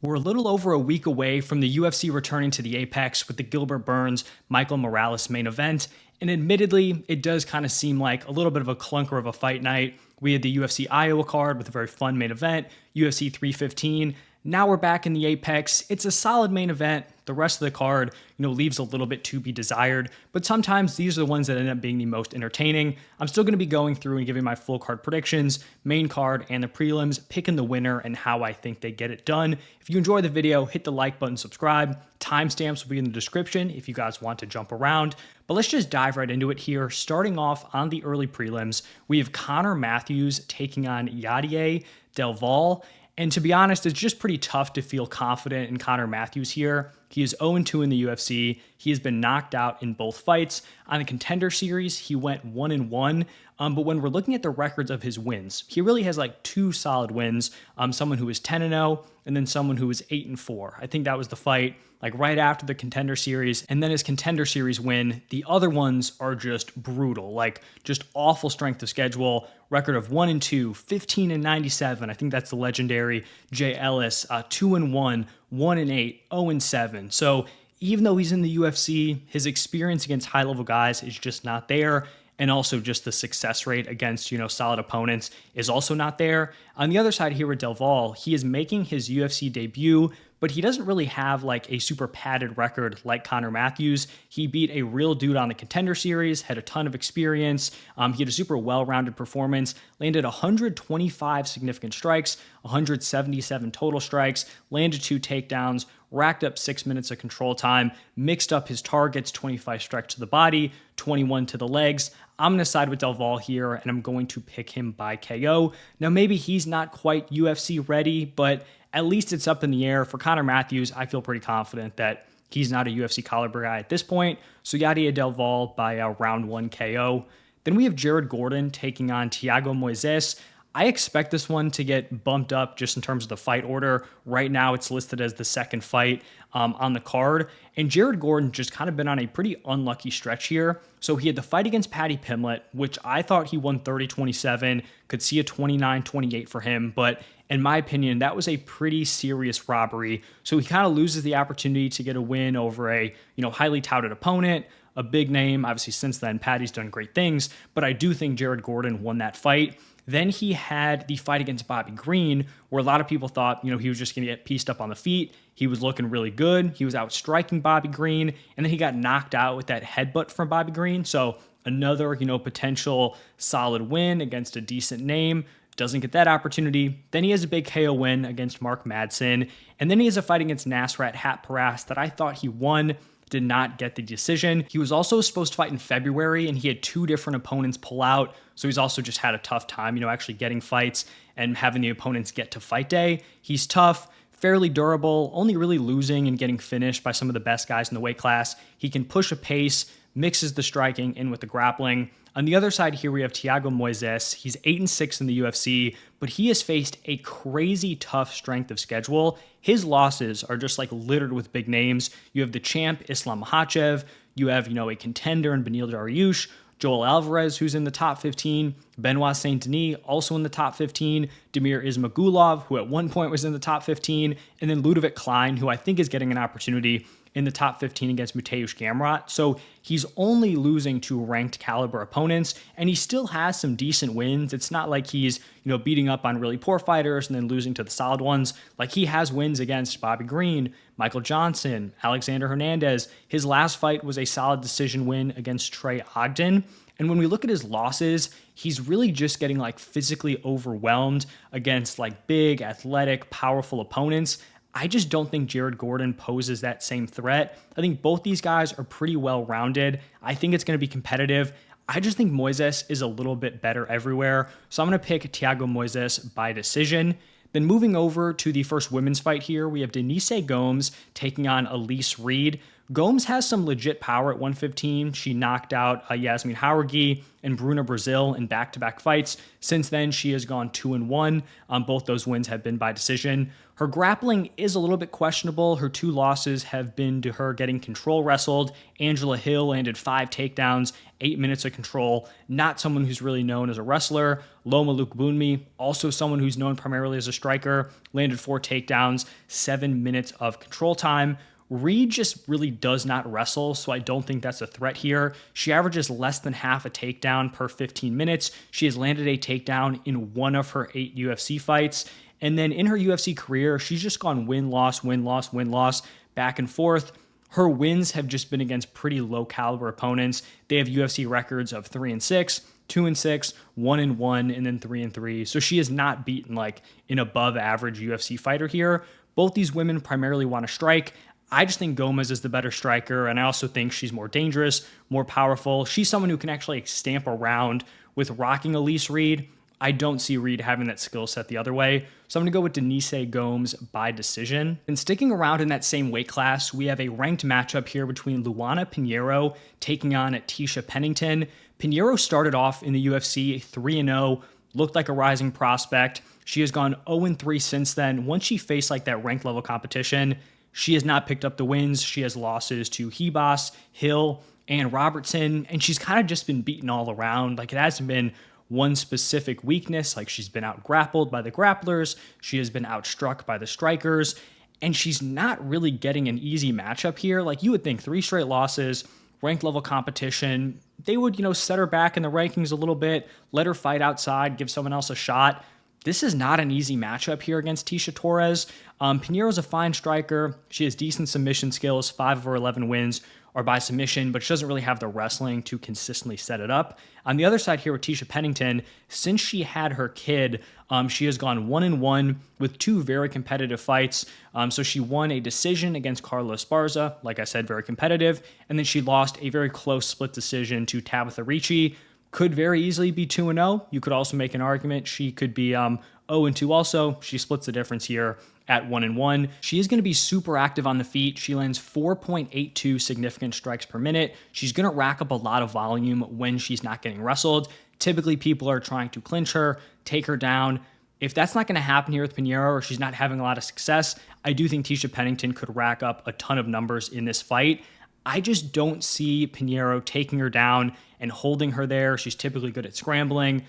We're a little over a week away from the UFC returning to the Apex with the Gilbert Burns Michael Morales main event, and admittedly, it does kind of seem like a little bit of a clunker of a fight night. We had the UFC Iowa card with a very fun main event, UFC 315. Now we're back in the Apex. It's a solid main event. The rest of the card, leaves a little bit to be desired, but sometimes these are the ones that end up being the most entertaining. I'm still going to be going through and giving my full card predictions, main card and the prelims, picking the winner and how I think they get it done. If you enjoy the video, hit the like button, subscribe. Timestamps will be in the description if you guys want to jump around. But let's just dive right into it here. Starting off on the early prelims, we have Connor Matheus taking on Yadier DelValle. And to be honest, it's just pretty tough to feel confident in Connor Matheus here. He is 0-2 in the UFC. He has been knocked out in both fights. On the Contender Series, he went 1-1. But when we're looking at the records of his wins, he really has like two solid wins. Someone who was 10-0 and then someone who was 8-4. I think that was the fight like right after the Contender Series, and then his Contender Series win. The other ones are just brutal, like just awful strength of schedule. Record of 1-2, 15-97. I think that's the legendary Jay Ellis. 2-1, 1-8, 0-7. So even though he's in the UFC, his experience against high-level guys is just not there. And also just the success rate against, solid opponents is also not there. On the other side here with DelValle, he is making his UFC debut, but he doesn't really have like a super padded record like Connor Matheus. He beat a real dude on the Contender Series, had a ton of experience. He had a super well-rounded performance, landed 125 significant strikes, 177 total strikes, landed 2 takedowns, racked up 6 minutes of control time, mixed up his targets, 25 strikes to the body, 21 to the legs. I'm going to side with DelValle here, and I'm going to pick him by KO. Now, maybe he's not quite UFC ready, but at least it's up in the air. For Connor Matheus, I feel pretty confident that he's not a UFC caliber guy at this point. So Yadier DelValle by a round 1 KO. Then we have Jared Gordon taking on Thiago Moises. I expect this one to get bumped up just in terms of the fight order. Right now, it's listed as the second fight on the card. And Jared Gordon just kind of been on a pretty unlucky stretch here. So he had the fight against Paddy Pimblett, which I thought he won 30-27, could see a 29-28 for him. But in my opinion, that was a pretty serious robbery. So he kind of loses the opportunity to get a win over a highly touted opponent, a big name. Obviously, since then, Paddy's done great things. But I do think Jared Gordon won that fight. Then he had the fight against Bobby Green, where a lot of people thought, he was just going to get pieced up on the feet. He was looking really good. He was out striking Bobby Green, and then he got knocked out with that headbutt from Bobby Green. So another, potential solid win against a decent name. Doesn't get that opportunity. Then he has a big KO win against Mark Madsen. And then he has a fight against Nasrat Hatparas that I thought he won. Did not get the decision. He was also supposed to fight in February, and he had 2 different opponents pull out. So he's also just had a tough time, actually getting fights and having the opponents get to fight day. He's tough, fairly durable, only really losing and getting finished by some of the best guys in the weight class. He can push a pace, mixes the striking in with the grappling. On the other side here, we have Thiago Moises. He's 8-6 in the UFC, but he has faced a crazy tough strength of schedule. His losses are just like littered with big names. You have the champ, Islam Makhachev. You have, a contender in Beneil Dariush. Joel Alvarez, who's in the top 15. Benoit Saint-Denis, also in the top 15. Damir Ismagulov, who at one point was in the top 15. And then Ludovic Klein, who I think is getting an opportunity in the top 15 against Mateusz Gamrot. So he's only losing to ranked caliber opponents, and he still has some decent wins. It's not like he's, beating up on really poor fighters and then losing to the solid ones. Like he has wins against Bobby Green, Michael Johnson, Alexander Hernandez. His last fight was a solid decision win against Trey Ogden. And when we look at his losses, he's really just getting like physically overwhelmed against like big, athletic, powerful opponents. I just don't think Jared Gordon poses that same threat. I think both these guys are pretty well-rounded. I think it's going to be competitive. I just think Moises is a little bit better everywhere. So I'm going to pick Thiago Moises by decision. Then moving over to the first women's fight here, we have Denise Gomes taking on Elise Reed. Gomes has some legit power at 115. She knocked out Yasmin Jauregui and Bruna Brazil in back-to-back fights. Since then, she has gone 2-1. Both those wins have been by decision. Her grappling is a little bit questionable. Her 2 losses have been to her getting control wrestled. Angela Hill landed 5 takedowns, 8 minutes of control. Not someone who's really known as a wrestler. Loma Lukbunmi, also someone who's known primarily as a striker, landed 4 takedowns, 7 minutes of control time. Reed just really does not wrestle, so I don't think that's a threat here. She averages less than half a takedown per 15 minutes. She has landed a takedown in 1 of her 8 UFC fights. And then in her UFC career, she's just gone win-loss, win-loss, win-loss, back and forth. Her wins have just been against pretty low-caliber opponents. They have UFC records of 3-6, 2-6, 1-1, and then 3-3. So she has not beaten like an above-average UFC fighter here. Both these women primarily want to strike. I just think Gomes is the better striker, and I also think she's more dangerous, more powerful. She's someone who can actually stamp around with rocking Elise Reed. I don't see Reed having that skill set the other way. So I'm going to go with Denise Gomes by decision. And sticking around in that same weight class, we have a ranked matchup here between Luana Pinheiro taking on Tecia Pennington. Pinheiro started off in the UFC 3-0, looked like a rising prospect. She has gone 0-3 since then. Once she faced like that ranked level competition, she has not picked up the wins. She has losses to Hebos, Hill, and Robertson, and she's kind of just been beaten all around. Like, it hasn't been one specific weakness. Like, she's been out grappled by the grapplers, she has been outstruck by the strikers, and she's not really getting an easy matchup here. Like, you would think 3 straight losses, ranked level competition, they would, set her back in the rankings a little bit, let her fight outside, give someone else a shot. This is not an easy matchup here against Tecia Torres. Pinheiro's a fine striker. She has decent submission skills. 5 of her 11 wins are by submission, but she doesn't really have the wrestling to consistently set it up. On the other side here with Tecia Pennington, since she had her kid, she has gone 1-1 with 2 very competitive fights. So she won a decision against Carlos Esparza, like I said, very competitive, and then she lost a very close split decision to Tabitha Ricci. Could very easily be 2-0. You could also make an argument she could be 0-2 also. She splits the difference here at 1-1. She is going to be super active on the feet. She lands 4.82 significant strikes per minute. She's going to rack up a lot of volume when she's not getting wrestled. Typically, people are trying to clinch her, take her down. If that's not going to happen here with Pinheiro, or she's not having a lot of success, I do think Tecia Pennington could rack up a ton of numbers in this fight. I just don't see Pinheiro taking her down and holding her there. She's typically good at scrambling,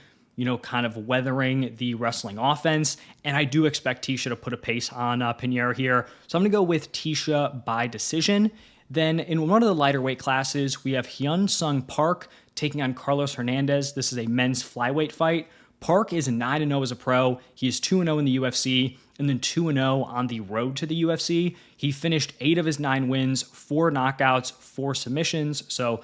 kind of weathering the wrestling offense. And I do expect Tecia to put a pace on Pinheiro here. So I'm going to go with Tecia by decision. Then in one of the lighter weight classes, we have Hyun Sung Park taking on Carlos Hernandez. This is a men's flyweight fight. Park is 9-0 as a pro. He is 2-0 in the UFC, and then 2-0 on the road to the UFC. He finished 8 of his 9 wins, 4 knockouts, 4 submissions. So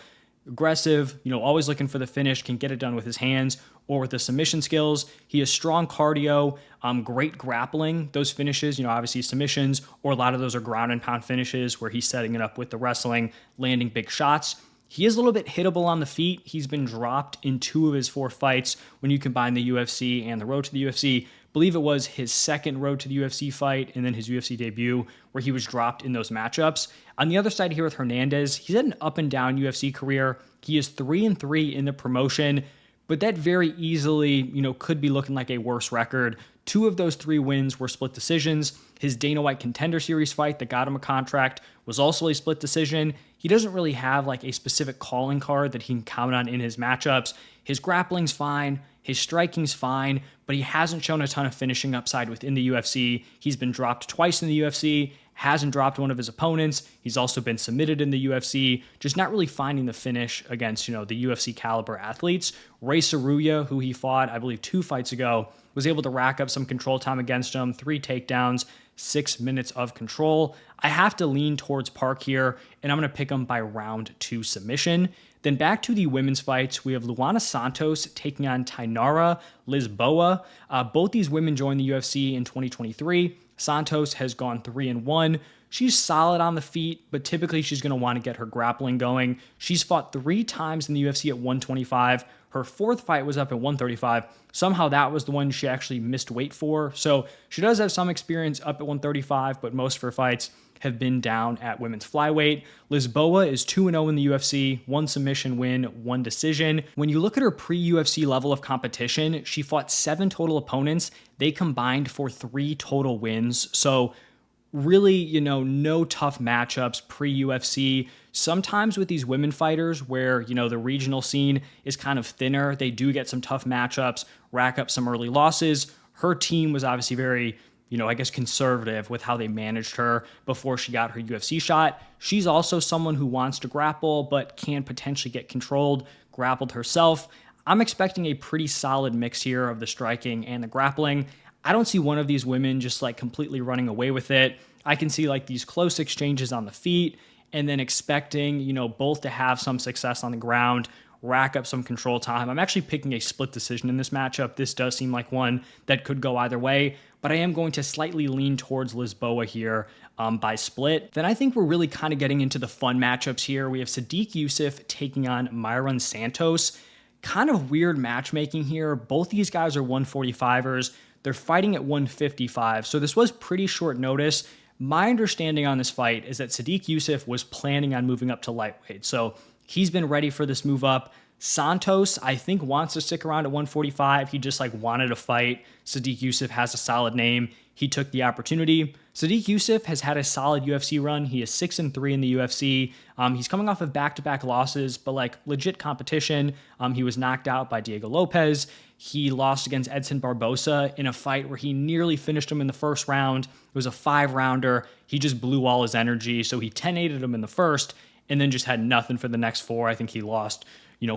aggressive, always looking for the finish, can get it done with his hands or with the submission skills. He has strong cardio, great grappling. Those finishes, obviously submissions, or a lot of those are ground and pound finishes where he's setting it up with the wrestling, landing big shots. He is a little bit hittable on the feet. He's been dropped in 2 of his 4 fights when you combine the UFC and the road to the UFC. I believe it was his second road to the UFC fight and then his UFC debut where he was dropped in those matchups. On the other side here with Hernandez, he's had an up and down UFC career. He is 3-3 in the promotion, but that very easily, could be looking like a worse record. 2 of those 3 wins were split decisions. His Dana White Contender Series fight that got him a contract was also a split decision. He doesn't really have like a specific calling card that he can count on in his matchups. His grappling's fine, his striking's fine, but he hasn't shown a ton of finishing upside within the UFC. He's been dropped twice in the UFC, hasn't dropped one of his opponents. He's also been submitted in the UFC, just not really finding the finish against, the UFC caliber athletes. Ray Saruya, who he fought, I believe 2 fights ago, was able to rack up some control time against him, 3 takedowns, 6 minutes of control. I have to lean towards Park here, and I'm going to pick him by round 2 submission. Then back to the women's fights, we have Luana Santos taking on Tainara Lisboa. Both these women joined the UFC in 2023. Santos has gone 3-1. She's solid on the feet, but typically she's going to want to get her grappling going. She's fought 3 times in the UFC at 125. Her fourth fight was up at 135. Somehow that was the one she actually missed weight for. So she does have some experience up at 135, but most of her fights have been down at women's flyweight. Lisboa is 2-0 in the UFC, 1 submission win, 1 decision. When you look at her pre-UFC level of competition, she fought 7 total opponents. They combined for 3 total wins. So really, no tough matchups pre-UFC. Sometimes with these women fighters where, the regional scene is kind of thinner, they do get some tough matchups, rack up some early losses. Her team was obviously very, conservative with how they managed her before she got her UFC shot. She's also someone who wants to grapple, but can potentially get controlled, grappled herself. I'm expecting a pretty solid mix here of the striking and the grappling. I don't see one of these women just completely running away with it. I can see these close exchanges on the feet and then expecting, both to have some success on the ground, rack up some control time. I'm actually picking a split decision in this matchup. This does seem like one that could go either way, but I am going to slightly lean towards Lisboa here by split. Then I think we're really kind of getting into the fun matchups here. We have Sodiq Yusuff taking on Mairon Santos. Kind of weird matchmaking here. Both these guys are 145ers. They're fighting at 155, so this was pretty short notice. My understanding on this fight is that Sodiq Yusuff was planning on moving up to lightweight, so he's been ready for this move up. Santos, I think, wants to stick around at 145. He just wanted to fight. Sodiq Yusuff has a solid name. He took the opportunity. Sodiq Yusuff has had a solid UFC run. He is 6-3 in the UFC. He's coming off of back-to-back losses, but legit competition. He was knocked out by Diego Lopez. He lost against Edson Barbosa in a fight where he nearly finished him in the first round. It was a 5-rounder. He just blew all his energy, so he 10-8'd him in the first and then just had nothing for the next 4. I think he lost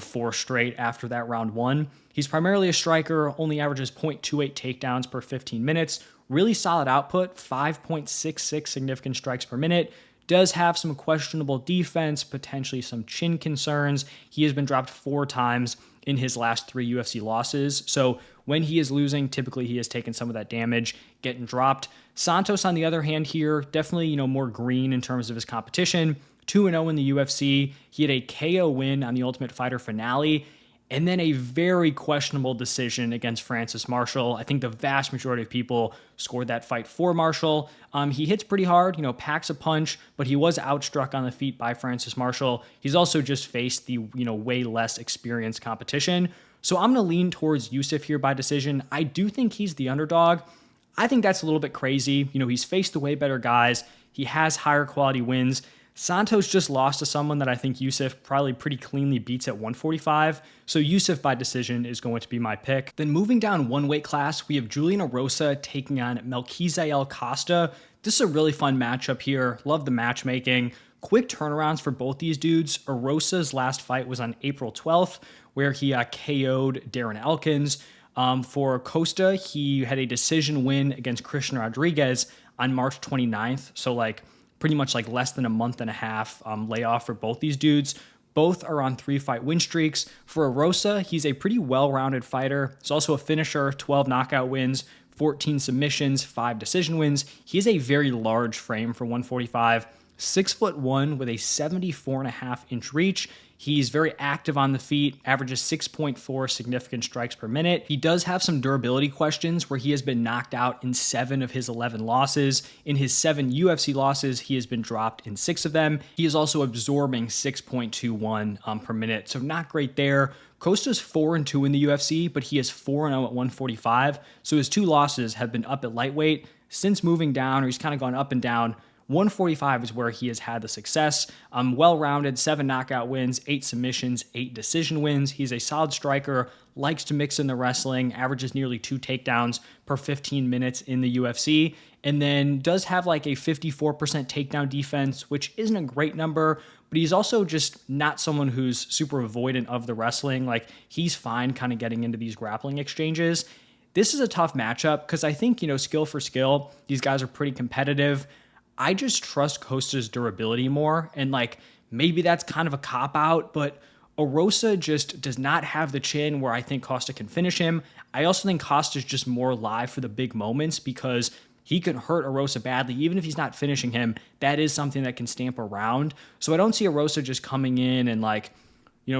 4 straight after that round 1. He's primarily a striker, only averages 0.28 takedowns per 15 minutes. Really solid output, 5.66 significant strikes per minute. Does have some questionable defense, potentially some chin concerns. He has been dropped 4 times in his last 3 UFC losses. So when he is losing, typically he has taken some of that damage, getting dropped. Santos, on the other hand here, definitely, more green in terms of his competition. 2-0 in the UFC. He had a KO win on the Ultimate Fighter finale, and then a very questionable decision against Francis Marshall. I think the vast majority of people scored that fight for Marshall. He hits pretty hard, packs a punch, but he was outstruck on the feet by Francis Marshall. He's also just faced the, way less experienced competition. So I'm going to lean towards Yusuff here by decision. I do think he's the underdog. I think that's a little bit crazy. He's faced the way better guys. He has higher quality wins. Santos just lost to someone that I think Yusuff probably pretty cleanly beats at 145, so Yusuff by decision is going to be my pick. Then moving down one weight class, we have Julian Erosa taking on Melquizael Costa. This is a really fun matchup here. Love the matchmaking. Quick turnarounds for both these dudes. Erosa's last fight was on April 12th, where he KO'd Darren Elkins. For Costa, he had a decision win against Christian Rodriguez on March 29th, so pretty much less than a month and a half layoff for both these dudes. Both are on 3-fight win streaks. For Erosa, he's a pretty well-rounded fighter. He's also a finisher, 12 knockout wins, 14 submissions, 5 decision wins. He has a very large frame for 145, 6'1" with a 74.5-inch reach. He's very active on the feet, averages 6.4 significant strikes per minute. He does have some durability questions where he has been knocked out in 7 of his 11 losses. In his 7 UFC losses, he has been dropped in 6 of them. He is also absorbing 6.21 per minute, so not great there. Costa's 4-2 in the UFC, but he is 4-0 at 145, so his 2 losses have been up at lightweight. Since moving down, or he's kind of gone up and down, 145 is where he has had the success. Well-rounded, 7 knockout wins, 8 submissions, 8 decision wins. He's a solid striker, likes to mix in the wrestling, averages nearly 2 takedowns per 15 minutes in the UFC, and then does have a 54% takedown defense, which isn't a great number, but he's also just not someone who's super avoidant of the wrestling. He's fine kind of getting into these grappling exchanges. This is a tough matchup because I think, skill for skill, these guys are pretty competitive. I just trust Costa's durability more, and maybe that's kind of a cop-out, but Erosa just does not have the chin where I think Costa can finish him. I also think Costa's just more live for the big moments because he can hurt Erosa badly. Even if he's not finishing him, that is something that can stamp around. So I don't see Erosa just coming in and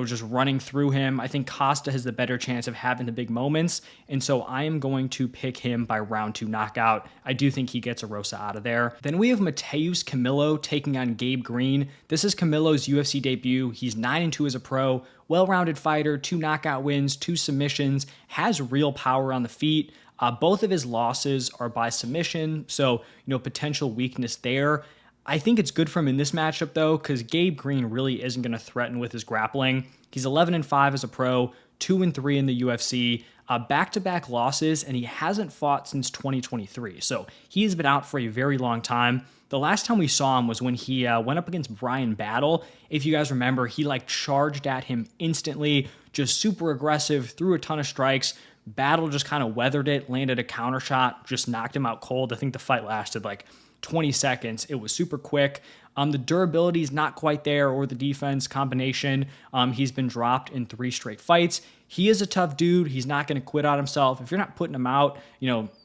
just running through him. I think Costa has the better chance of having the big moments, and so I am going to pick him by round 2 knockout. I do think he gets Erosa out of there. Then we have Matheus Camilo taking on Gabe Green. This is Camilo's UFC debut. He's 9-2 as a pro, well-rounded fighter, 2 knockout wins, 2 submissions, has real power on the feet. Both of his losses are by submission, so potential weakness there. I think it's good for him in this matchup, though, because Gabe Green really isn't going to threaten with his grappling. He's 11-5 as a pro, 2-3 in the UFC, back-to-back losses, and he hasn't fought since 2023. So he's been out for a very long time. The last time we saw him was when he went up against Brian Battle. If you guys remember, he charged at him instantly, just super aggressive, threw a ton of strikes. Battle just kind of weathered it, landed a counter shot, just knocked him out cold. I think the fight lasted 20 seconds. It was super quick. The durability is not quite there, or the defense combination. He's been dropped in 3 straight fights. He is a tough dude. He's not going to quit on himself. If you're not putting him out,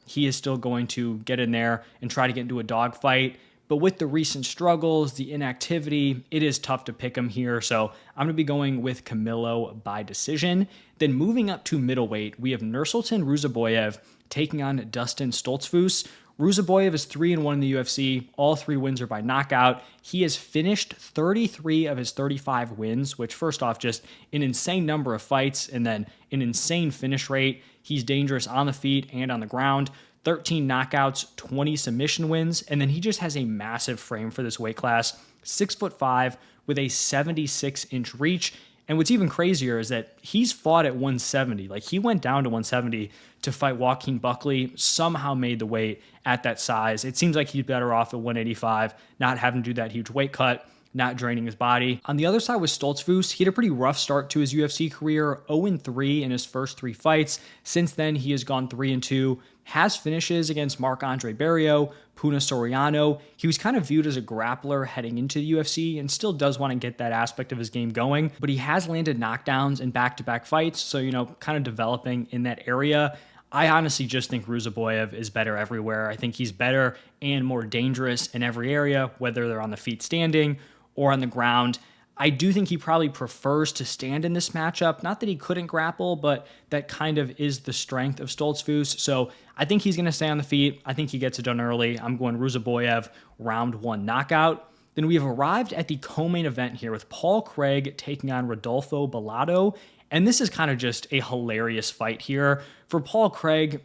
he is still going to get in there and try to get into a dogfight. But with the recent struggles, the inactivity, it is tough to pick him here. So I'm going to be going with Camilo by decision. Then moving up to middleweight, we have Nursulton Ruziboev taking on Dustin Stoltzfus. Ruziboev is 3-1 in the UFC. All 3 wins are by knockout. He has finished 33 of his 35 wins, which first off, just an insane number of fights and then an insane finish rate. He's dangerous on the feet and on the ground. 13 knockouts, 20 submission wins, and then he just has a massive frame for this weight class, 6'5", with a 76-inch reach. And what's even crazier is that he's fought at 170. He went down to 170 to fight Joaquin Buckley, somehow made the weight at that size. It seems like he's better off at 185, not having to do that huge weight cut, not draining his body. On the other side was Stoltzfus. He had a pretty rough start to his UFC career, 0-3 in his first 3 fights. Since then, he has gone 3-2, has finishes against Marc-Andre Barrio, Puna Soriano. He was kind of viewed as a grappler heading into the UFC and still does want to get that aspect of his game going, but he has landed knockdowns in back-to-back fights, so, kind of developing in that area. I honestly just think Ruziboev is better everywhere. I think he's better and more dangerous in every area, whether they're on the feet standing or on the ground. I do think he probably prefers to stand in this matchup. Not that he couldn't grapple, but that kind of is the strength of Stoltzfus. So I think he's going to stay on the feet. I think he gets it done early. I'm going Ruziboev round 1 knockout. Then we have arrived at the co-main event here with Paul Craig taking on Rodolfo Bellato. And this is kind of just a hilarious fight here. For Paul Craig,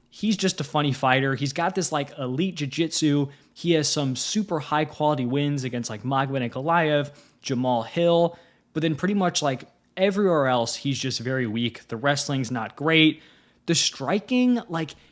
he's just a funny fighter. He's got this elite jiu-jitsu. He has some super high quality wins against Magomed Ankalaev, Jamal Hill, but then pretty much everywhere else, he's just very weak. The wrestling's not great. The striking,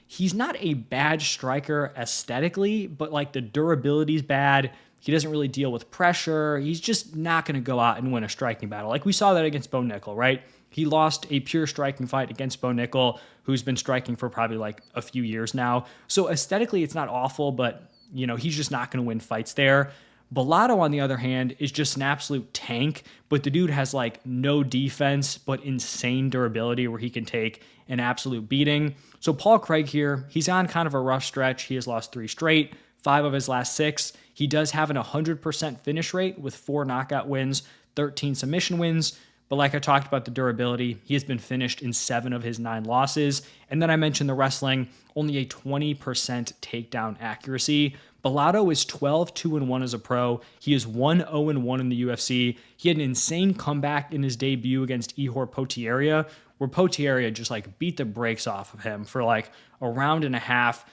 he's not a bad striker aesthetically, but the durability's bad. He doesn't really deal with pressure. He's just not going to go out and win a striking battle. We saw that against Bo Nickel, right? He lost a pure striking fight against Bo Nickel, who's been striking for probably a few years now. So aesthetically, it's not awful, but he's just not going to win fights there. Bellato, on the other hand, is just an absolute tank, but the dude has no defense, but insane durability where he can take an absolute beating. So Paul Craig here, he's on kind of a rough stretch. He has lost 3 straight, 5 of his last 6. He does have an 100% finish rate with 4 knockout wins, 13 submission wins. But like I talked about the durability, he has been finished in 7 of his 9 losses. And then I mentioned the wrestling, only a 20% takedown accuracy. Bellato is 12-2-1 as a pro. He is 1-0-1 in the UFC. He had an insane comeback in his debut against Ihor Potieria, where Potieria just beat the brakes off of him for a round and a half,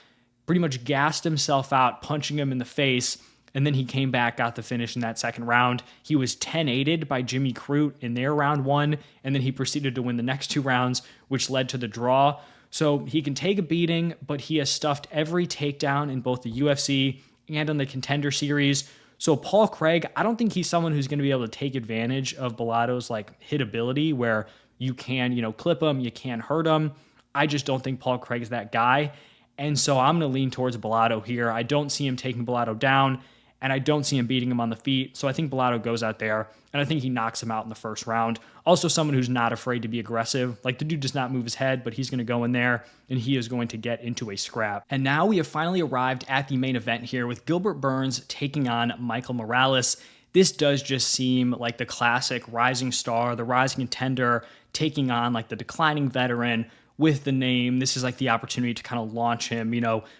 pretty much gassed himself out, punching him in the face. And then he came back, got the finish in that second round. He was 10-8'd by Jimmy Crute in their round 1, and then he proceeded to win the next 2 rounds, which led to the draw. So he can take a beating, but he has stuffed every takedown in both the UFC and on the Contender Series. So Paul Craig, I don't think he's someone who's going to be able to take advantage of Bellato's hitability, where you can, clip him, you can hurt him. I just don't think Paul Craig is that guy. And so I'm going to lean towards Bellato here. I don't see him taking Bellato down, and I don't see him beating him on the feet. So I think Bellato goes out there, and I think he knocks him out in the first round. Also someone who's not afraid to be aggressive. The dude does not move his head, but he's going to go in there, and he is going to get into a scrap. And now we have finally arrived at the main event here with Gilbert Burns taking on Michael Morales. this does just seem like the classic rising star, the rising contender taking on like the declining veteran with the name. This is like the opportunity to kind of launch him,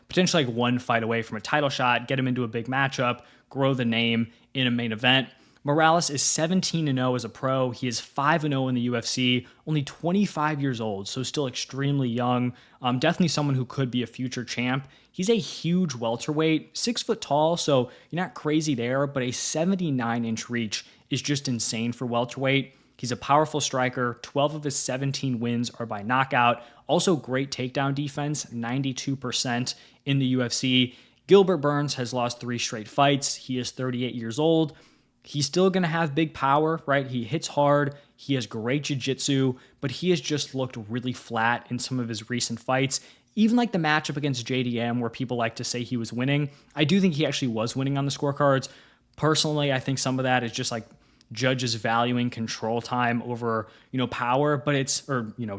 potentially like one fight away from a title shot, get him into a big matchup, grow the name in a main event. Morales is 17-0 as a pro. He is 5-0 in the UFC, only 25 years old, so still extremely young. Definitely someone who could be a future champ. He's a huge welterweight, 6 foot tall, so you're not crazy there, but a 79-inch reach is just insane for welterweight. He's a powerful striker. 12 of his 17 wins are by knockout. Also great takedown defense, 92% in the UFC. Gilbert Burns has lost 3 straight fights. He is 38 years old. He's still going to have big power, right? He hits hard. He has great jiu-jitsu, but he has just looked really flat in some of his recent fights. Even like the matchup against JDM where people like to say he was winning, I do think he actually was winning on the scorecards. Personally, I think some of that is just like judges valuing control time over, power, but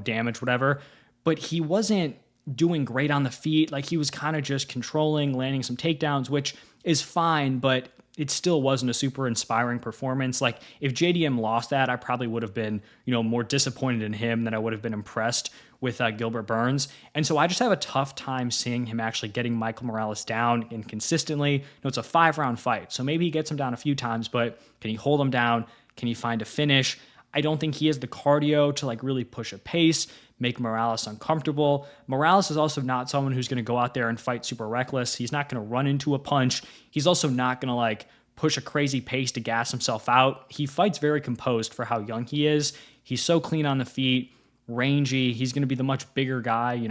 damage, whatever. But he wasn't doing great on the feet. Like he was kind of just controlling, landing some takedowns, which is fine, but it still wasn't a super inspiring performance. Like if JDM lost that, I probably would have been, more disappointed in him than I would have been impressed with Gilbert Burns. And so I just have a tough time seeing him actually getting Michael Morales down inconsistently. It's a 5-round fight, so maybe he gets him down a few times, but can he hold him down? Can he find a finish? I don't think he has the cardio to like really push a pace, make Morales uncomfortable. Morales is also not someone who's going to go out there and fight super reckless. He's not going to run into a punch. He's also not going to like push a crazy pace to gas himself out. He fights very composed for how young he is. He's so clean on the feet, rangy. He's going to be the much bigger guy,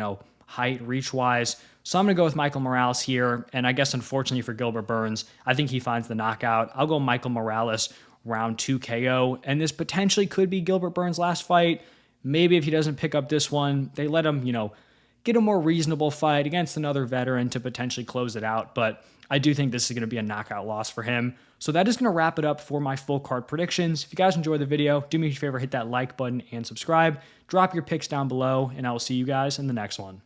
height, reach-wise. So I'm going to go with Michael Morales here. And I guess unfortunately for Gilbert Burns, I think he finds the knockout. I'll go Michael Morales round 2 KO. And this potentially could be Gilbert Burns' last fight. Maybe if he doesn't pick up this one, they let him, get a more reasonable fight against another veteran to potentially close it out. But I do think this is going to be a knockout loss for him. So that is going to wrap it up for my full card predictions. If you guys enjoyed the video, do me a favor, hit that like button and subscribe. Drop your picks down below, and I will see you guys in the next one.